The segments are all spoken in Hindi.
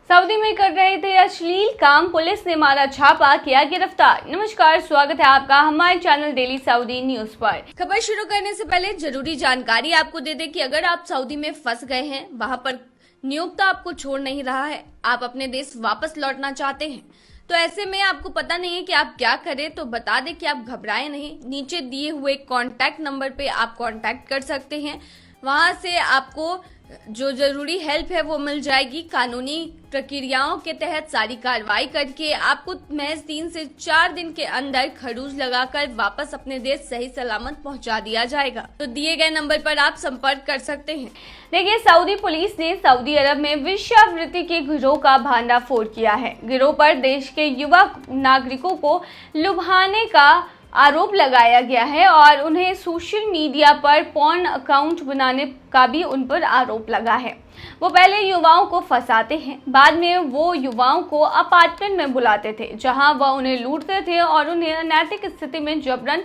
सऊदी में कर रहे थे अश्लील काम, पुलिस ने मारा छापा, किया गिरफ्तार। नमस्कार, स्वागत है आपका हमारे चैनल डेली सऊदी न्यूज पर। खबर शुरू करने से पहले जरूरी जानकारी आपको दे दें कि अगर आप सऊदी में फंस गए हैं, वहां पर नियोक्ता आपको छोड़ नहीं रहा है, आप अपने देश वापस लौटना चाहते हैं, तो ऐसे में आपको पता नहीं है कि आप क्या करें, तो बता दें कि आप घबराएं नहीं। नीचे दिए हुए कॉन्टैक्ट नंबर पे आप कॉन्टैक्ट कर सकते हैं, वहां से आपको जो जरूरी हेल्प है वो मिल जाएगी। कानूनी प्रक्रियाओं के तहत सारी कार्रवाई करके आपको महज 3 से 4 दिन के अंदर खरूज लगाकर वापस अपने देश सही सलामत पहुंचा दिया जाएगा। तो दिए गए नंबर पर आप संपर्क कर सकते हैं। देखिए, सऊदी पुलिस ने सऊदी अरब में वेश्यावृत्ति के गिरोह का भांडाफोड़ किया है। गिरोह पर देश के युवा नागरिकों को लुभाने का आरोप लगाया गया है और उन्हें सोशल मीडिया पर पॉर्न अकाउंट बनाने का भी उन पर आरोप लगा है। वो पहले युवाओं को फंसाते हैं, बाद में वो युवाओं को अपार्टमेंट में बुलाते थे, जहां वह उन्हें लूटते थे और उन्हें अनैतिक स्थिति में जबरन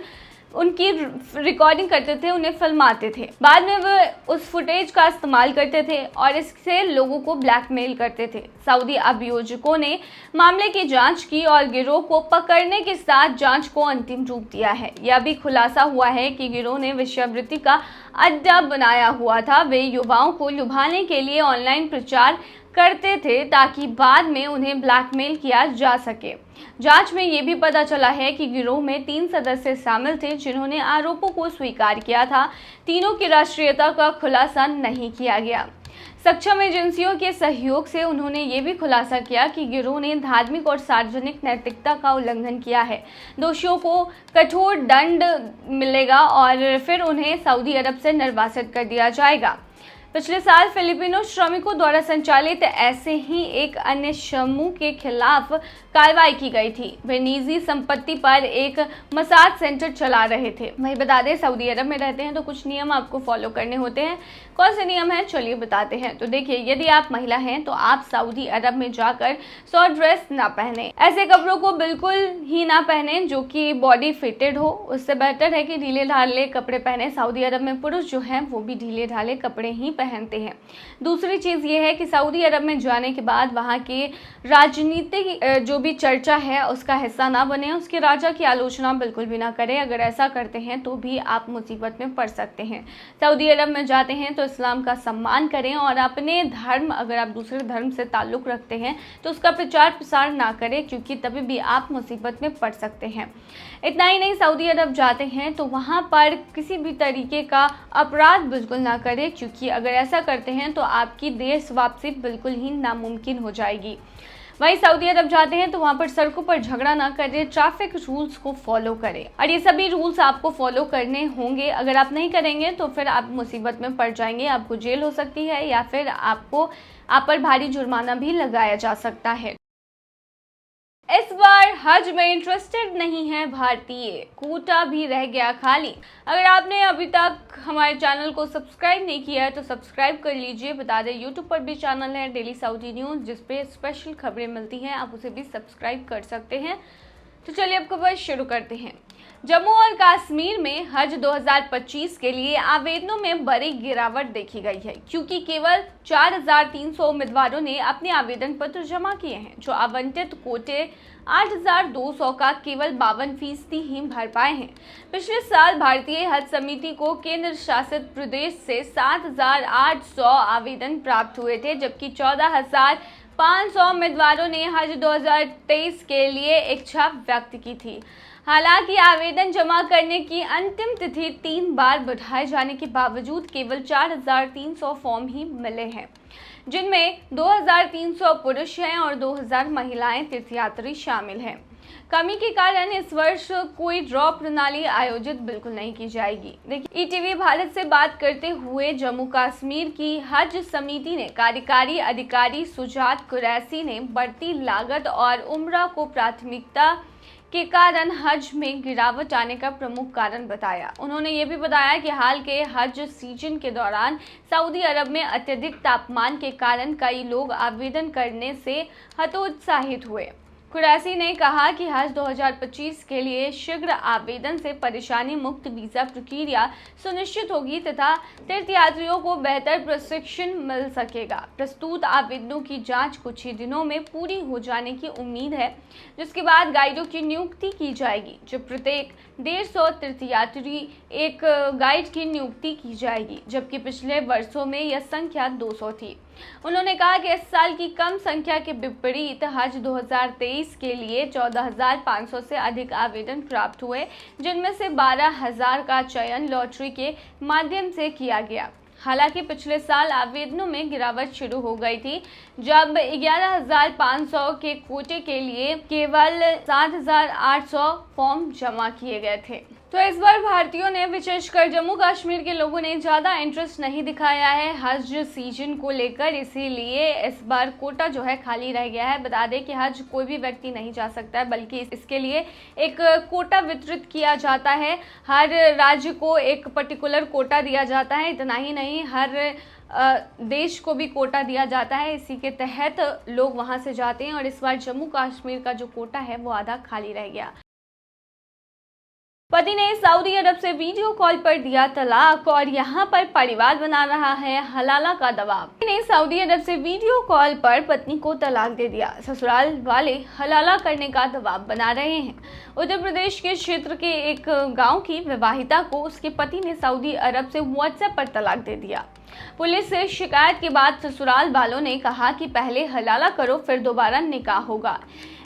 उनकी रिकॉर्डिंग करते थे, उन्हें फिल्माते थे। बाद में वो उस फुटेज का इस्तेमाल करते थे और इससे लोगों को ब्लैकमेल करते थे। सऊदी अभियोजकों ने मामले की जांच की और गिरोह को पकड़ने के साथ जांच को अंतिम रूप दिया है। यह भी खुलासा हुआ है कि गिरोह ने वेश्यावृत्ति का अड्डा बनाया हुआ था। वे युवाओं को लुभाने के लिए ऑनलाइन प्रचार करते थे ताकि बाद में उन्हें ब्लैकमेल किया जा सके। जांच में ये भी पता चला है कि गिरोह में 3 सदस्य शामिल थे, जिन्होंने आरोपों को स्वीकार किया था। तीनों की राष्ट्रीयता का खुलासा नहीं किया गया। सक्षम एजेंसियों के सहयोग से उन्होंने ये भी खुलासा किया कि गिरोह ने धार्मिक और सार्वजनिक नैतिकता का उल्लंघन किया है। दोषियों को कठोर दंड मिलेगा और फिर उन्हें सऊदी अरब से निर्वासित कर दिया जाएगा। पिछले साल फिलिपिनो श्रमिकों द्वारा संचालित ऐसे ही एक अन्य समूह के खिलाफ कार्रवाई की गई थी। वे निजी संपत्ति पर एक मसाज सेंटर चला रहे थे। वही बता दें, सऊदी अरब में रहते हैं तो कुछ नियम आपको फॉलो करने होते हैं। कौन से नियम हैं, चलिए बताते हैं। तो देखिए, यदि आप महिला हैं तो आप सऊदी अरब में जाकर शॉर्ट ड्रेस ना पहने। ऐसे कपड़ों को बिल्कुल ही ना पहने जो कि बॉडी फिटेड हो। उससे बेहतर है कि ढीले ढाले कपड़े पहने। सऊदी अरब में पुरुष जो हैं वो भी ढीले ढाले कपड़े ही पहनते हैं। दूसरी चीज ये है कि सऊदी अरब में जाने के बाद वहां के राजनीतिक जो भी चर्चा है उसका हिस्सा ना बने। उसके राजा की आलोचना बिल्कुल भी ना करें। अगर ऐसा करते हैं तो भी आप मुसीबत में पड़ सकते हैं। सऊदी अरब में जाते हैं तो इस्लाम का सम्मान करें और अपने धर्म, अगर आप दूसरे धर्म से ताल्लुक रखते हैं तो उसका प्रचार प्रसार ना करें, क्योंकि तभी भी आप मुसीबत में पड़ सकते हैं। इतना ही नहीं, सऊदी अरब जाते हैं तो वहां पर किसी भी तरीके का अपराध बिल्कुल ना करें, क्योंकि अगर ऐसा करते हैं तो आपकी देश वापसी बिल्कुल ही नामुमकिन हो जाएगी। वहीं सऊदी अरब जाते हैं तो वहां पर सड़कों पर झगड़ा ना करें, ट्रैफिक रूल्स को फॉलो करें और ये सभी रूल्स आपको फॉलो करने होंगे। अगर आप नहीं करेंगे तो फिर आप मुसीबत में पड़ जाएंगे। आपको जेल हो सकती है या फिर आप पर भारी जुर्माना भी लगाया जा सकता है। इस बार हज में इंटरेस्टेड नहीं है भारतीय, कोटा भी रह गया खाली। अगर आपने अभी तक हमारे चैनल को सब्सक्राइब नहीं किया है तो सब्सक्राइब कर लीजिए। बता दें, यूट्यूब पर भी चैनल है डेली सऊदी न्यूज़, जिसपे स्पेशल खबरें मिलती हैं, आप उसे भी सब्सक्राइब कर सकते हैं। तो चलिए अब खबर शुरू करते हैं। जम्मू और कश्मीर में हज 2025 के लिए आवेदनों में बड़ी गिरावट देखी गई है, क्योंकि केवल 4,300 उम्मीदवारों ने अपने आवेदन पत्र जमा किए हैं। जो आवंटित कोटे 8,200 का केवल 52% ही भर पाए हैं। पिछले साल भारतीय हज समिति को केंद्र शासित प्रदेश से 7,800 आवेदन प्राप्त हुए थे, जबकि 14,500 उम्मीदवारों ने हज 2023 के लिए इच्छा व्यक्त की थी। हालांकि आवेदन जमा करने की अंतिम तिथि 3 बार बढ़ाए जाने के बावजूद केवल 4,300 फॉर्म ही मिले हैं, जिनमें 2,300 पुरुष हैं और 2,000 महिलाएं तीर्थयात्री शामिल हैं। कमी के कारण इस वर्ष कोई ड्रॉ प्रणाली आयोजित बिल्कुल नहीं की जाएगी। देखिए, ईटीवी भारत से बात करते हुए जम्मू कश्मीर की हज समिति ने कार्यकारी अधिकारी सुजात कुरैशी ने बढ़ती लागत और उम्रा को प्राथमिकता के कारण हज में गिरावट आने का प्रमुख कारण बताया। उन्होंने ये भी बताया कि हाल के हज सीजन के दौरान सऊदी अरब में अत्यधिक तापमान के कारण कई लोग आवेदन करने से हतोत्साहित हुए। कुरैशी ने कहा कि हज 2025 के लिए शीघ्र आवेदन से परेशानी मुक्त वीजा प्रक्रिया सुनिश्चित होगी तथा तीर्थयात्रियों को बेहतर प्रशिक्षण मिल सकेगा। प्रस्तुत आवेदनों की जांच कुछ ही दिनों में पूरी हो जाने की उम्मीद है, जिसके बाद गाइडों की नियुक्ति की जाएगी। जो प्रत्येक 150 तीर्थयात्री एक गाइड की नियुक्ति की जाएगी, जबकि पिछले वर्षों में यह संख्या 200 थी। उन्होंने कहा कि इस साल की कम संख्या के विपरीत हज 2023 के लिए 14,500 से अधिक आवेदन प्राप्त हुए, जिनमें से 12,000 का चयन लॉटरी के माध्यम से किया गया। हालांकि पिछले साल आवेदनों में गिरावट शुरू हो गई थी, जब 11,500 के कोटे के लिए केवल 7,800 फॉर्म जमा किए गए थे। तो इस बार भारतीयों ने, विशेषकर जम्मू कश्मीर के लोगों ने ज़्यादा इंटरेस्ट नहीं दिखाया है हज सीजन को लेकर, इसीलिए इस बार कोटा जो है खाली रह गया है। बता दें कि हज कोई भी व्यक्ति नहीं जा सकता है, बल्कि इसके लिए एक कोटा वितरित किया जाता है। हर राज्य को एक पर्टिकुलर कोटा दिया जाता है। इतना ही नहीं, हर देश को भी कोटा दिया जाता है। इसी के तहत लोग वहां से जाते हैं और इस बार जम्मू कश्मीर का जो कोटा है वो आधा खाली रह गया। पति ने सऊदी अरब से वीडियो कॉल पर दिया तलाक और यहां पर परिवार बना रहा है हलाला का दबाव। पति ने सऊदी अरब से वीडियो कॉल पर पत्नी को तलाक दे दिया। ससुराल वाले हलाला करने का दबाव बना रहे हैं। उत्तर प्रदेश के क्षेत्र के एक गांव की विवाहिता को उसके पति ने सऊदी अरब से व्हाट्सएप पर तलाक दे दिया। पुलिस से शिकायत के बाद ससुराल वालों ने कहा कि पहले हलाला करो, फिर दोबारा निकाह होगा।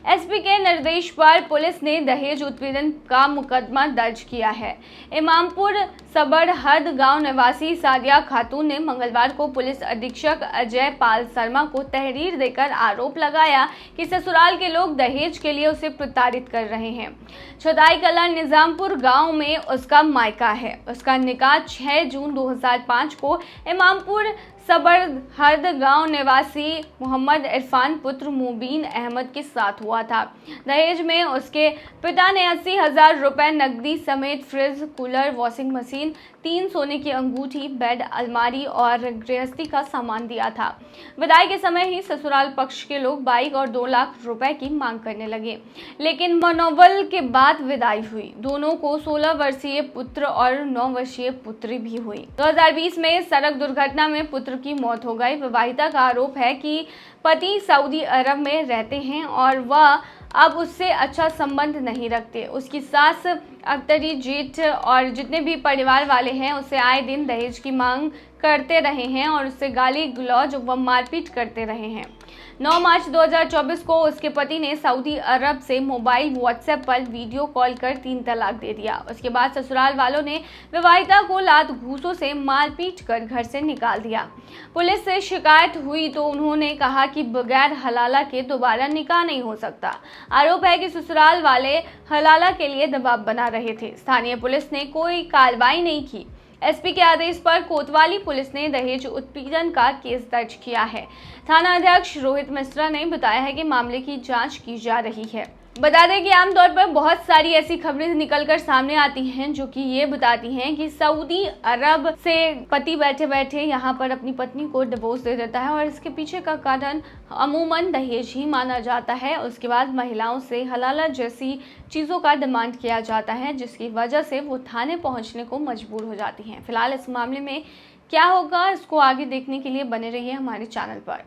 एसपी के निर्देश पर पुलिस ने दहेज उत्पीड़न का मुकदमा दर्ज किया है। इमामपुर सबरहद गांव निवासी सादिया खातून ने मंगलवार को पुलिस अधीक्षक अजय पाल शर्मा को तहरीर देकर आरोप लगाया कि ससुराल के लोग दहेज के लिए उसे प्रताड़ित कर रहे हैं। छदाई कला निजामपुर गांव में उसका मायका है। उसका निकाह 6 जून 2005 को इमामपुर सबरहद गांव निवासी मोहम्मद इरफान पुत्र मुबीन अहमद के साथ हुआ था। दहेज में उसके पिता ने 80,000 रुपए नकदी समेत फ्रिज, कूलर, वॉशिंग मशीन, 3 सोने की अंगूठी, बेड, अलमारी और गृहस्थी का सामान दिया था। विदाई के समय ही ससुराल पक्ष के लोग बाइक और 2 लाख रुपए की मांग करने लगे, लेकिन मनोबल के बाद विदाई हुई। दोनों को 16 वर्षीय पुत्र और 9 वर्षीय पुत्री भी हुई। 2020 में सड़क दुर्घटना में पुत्र की मौत हो गई। विवाहिता का आरोप है कि पति सऊदी अरब में रहते हैं और वह अब उससे अच्छा संबंध नहीं रखते। उसकी सास, अख्तरी, जेठ और जितने भी परिवार वाले हैं उससे आए दिन दहेज की मांग करते रहे हैं और उससे गाली गलौज व मारपीट करते रहे हैं। 9 मार्च 2024 को उसके पति ने सऊदी अरब से मोबाइल व्हाट्सएप पर वीडियो कॉल कर 3 तलाक दे दिया। उसके बाद ससुराल वालों ने विवाहिता को लात घूंसों से मारपीट कर घर से निकाल दिया। पुलिस से शिकायत हुई तो उन्होंने कहा कि बगैर हलाला के दोबारा निकाह नहीं हो सकता। आरोप है कि ससुराल वाले हलाला के लिए दबाव बना रहे थे। स्थानीय पुलिस ने कोई कार्रवाई नहीं की। एसपी के आदेश पर कोतवाली पुलिस ने दहेज उत्पीड़न का केस दर्ज किया है। थाना अध्यक्ष रोहित मिश्रा ने बताया है कि मामले की जांच की जा रही है। बता दें कि आमतौर पर बहुत सारी ऐसी खबरें निकलकर सामने आती हैं जो कि ये बताती हैं कि सऊदी अरब से पति बैठे बैठे यहाँ पर अपनी पत्नी को डिवोर्स दे देता है और इसके पीछे का कारण अमूमन दहेज ही माना जाता है। उसके बाद महिलाओं से हलाला जैसी चीज़ों का डिमांड किया जाता है, जिसकी वजह से वो थाने पहुँचने को मजबूर हो जाती हैं। फिलहाल इस मामले में क्या होगा, इसको आगे देखने के लिए बने रहिए हमारे चैनल पर।